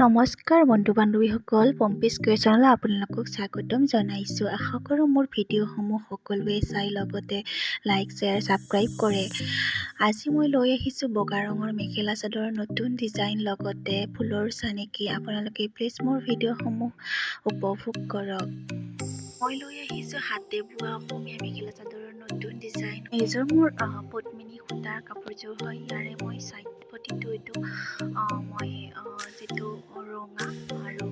নমস্কাৰ বন্ধু বান্ধৱীসকল, পম্পিছ ক্ৰিয়েশ্যনলৈ আপোনালোকক স্বাগতম জনাইছোঁ। আশা কৰোঁ মোৰ ভিডিঅ'সমূহ সকলোৱে চাই লগতে লাইক শ্বেয়াৰ ছাবস্ক্ৰাইব কৰে। আজি মই লৈ আহিছোঁ বগা ৰঙৰ মেখেলা চাদৰৰ নতুন ডিজাইন লগতে ফুলৰ চানেকি। আপোনালোকে প্লিজ মোৰ ভিডিঅ'সমূহ উপভোগ কৰক। মই লৈ আহিছোঁ হাতে বোৱা অসমীয়া মেখেলা চাদৰৰ নতুন ডিজাইন। এইযোৰ মোৰ পদ্মিনী সূতাৰ কাপোৰযোৰ হয়। ইয়াৰে মই ছাইড পটিটো এইটো মই যিটো ৰঙা আৰু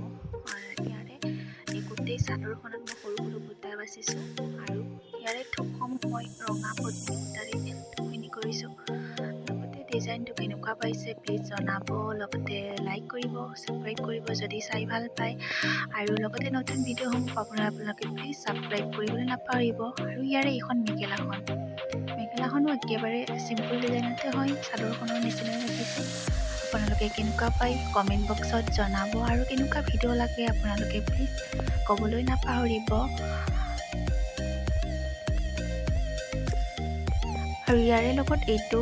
ইয়াৰে এই গোটেই চাদৰখনত মই সৰু সৰু বুটা বাচিছোঁ আৰু ইয়াৰে থোকসমূহ মই ৰঙা পদ্মিনী সূতাৰে থোকখিনি কৰিছোঁ। লগতে ডিজাইনটো কেনেকুৱা পাইছে প্লিজ জনাব, লগতে লাইক কৰিব, ছাবস্ক্ৰাইব কৰিব যদি চাই ভাল পায়, আৰু লগতে নতুন ভিডিঅ'সমূহ পাবলৈ আপোনালোকে প্লিজ ছাবস্ক্ৰাইব কৰিবলৈ নাপাহৰিব। আৰু ইয়াৰে এইখন মেখেলাখনো একেবাৰে চিম্পুল ডিজাইনতে হয়, চাদৰখনৰ নিচিনাই ৰাখিছোঁ। আপোনালোকে কেনেকুৱা পায় কমেণ্ট বক্সত জনাব, আৰু কেনেকুৱা ভিডিঅ' লাগে আপোনালোকে প্লিজ ক'বলৈ নাপাহৰিব। আৰু ইয়াৰে লগত এইটো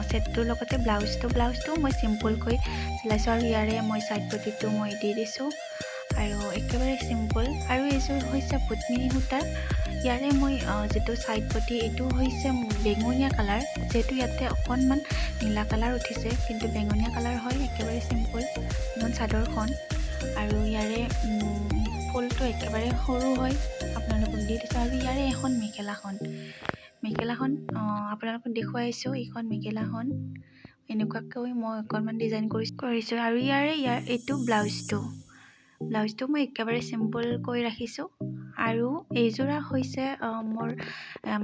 ছেটটোৰ লগতে ব্লাউজটো মই চিম্পুলকৈ চিলাইছোঁ, আৰু ইয়াৰে মই ছাইড পটিটো মই দি দিছোঁ আৰু একেবাৰে চিম্পুল। আৰু এইযোৰ হৈছে পদ্মিনী সূতাৰ। ইয়াৰে মই যিটো ছাইড পটি এইটো হৈছে বেঙুনীয়া কালাৰ, যিহেতু ইয়াতে অকণমান নীলা কালাৰ উঠিছে, কিন্তু বেঙুনীয়া কালাৰ হয়, একেবাৰে চিম্পুল ইমান চাদৰখন। আৰু ইয়াৰে ফুলটো একেবাৰে সৰু হয়, আপোনালোকক দি দিছোঁ। আৰু ইয়াৰে এখন মেখেলাখন আপোনালোকক দেখুৱাইছোঁ। এইখন মেখেলাখন এনেকুৱাকৈ মই অকণমান ডিজাইন কৰিছোঁ। আৰু এইটো ব্লাউজটো মই একেবাৰে চিম্পুলকৈ ৰাখিছোঁ। আৰু এইযোৰা হৈছে মোৰ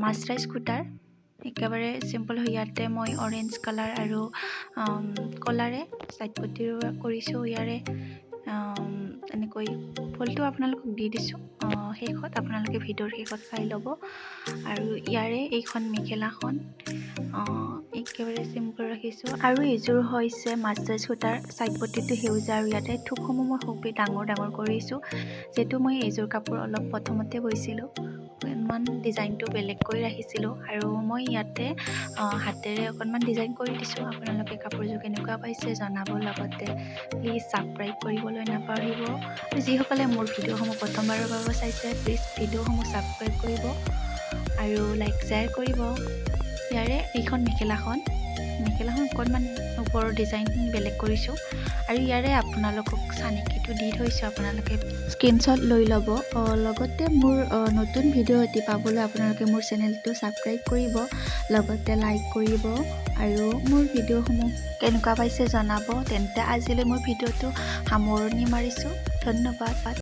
মাছৰাইজ সূতাৰ, একেবাৰে চিম্পুল হয়। ইয়াতে মই অৰেঞ্জ কালাৰ আৰু কলাৰে ছাইড পটি কৰিছোঁ। ইয়াৰে এনেকৈ ফুলটো আপোনালোকক দি দিছোঁ শেষত, আপোনালোকে ভিডিঅ'ৰ শেষত চাই ল'ব। আৰু ইয়াৰে এইখন মেখেলাখন একেবাৰে চিম্পুল ৰাখিছোঁ। আৰু এইযোৰ হৈছে মাছৰাইজ সূতাৰ, ছাইড পটিটো সেউজীয়া, আৰু ইয়াতে থোকসমূহ মই খুবেই ডাঙৰ কৰিছোঁ, যিহেতু মই এইযোৰ কাপোৰ অলপ প্ৰথমতে বৈছিলোঁ, অকণমান ডিজাইনটো বেলেগকৈ ৰাখিছিলোঁ। আৰু মই ইয়াতে হাতেৰে অকণমান ডিজাইন কৰি দিছোঁ। আপোনালোকে কাপোৰযোৰ কেনেকুৱা পাইছে জনাব, লগতে প্লিজ ছাবস্ক্ৰাইব কৰিবলৈ নাপাহৰিব। যিসকলে মোৰ ভিডিঅ'সমূহ প্ৰথমবাৰৰ বাবে চাইছে প্লিজ ভিডিঅ'সমূহ ছাবস্ক্ৰাইব কৰিব আৰু লাইক শ্বেয়াৰ কৰিব। ইয়াৰে এইখন মেখেলাখন অকণমান ওপৰৰ ডিজাইনখিনি বেলেগ কৰিছোঁ, আৰু ইয়াৰে আপোনালোকক চানেকিটো দি থৈছোঁ, আপোনালোকে স্ক্ৰীনশ্বট লৈ ল'ব। লগতে মোৰ নতুন ভিডিঅ' এটি পাবলৈ আপোনালোকে মোৰ চেনেলটো ছাবস্ক্ৰাইব কৰিব, লগতে লাইক কৰিব, আৰু মোৰ ভিডিঅ'সমূহ কেনেকুৱা পাইছে জনাব। তেন্তে আজিলৈ মোৰ ভিডিঅ'টো সামৰণি মাৰিছোঁ। ধন্যবাদ।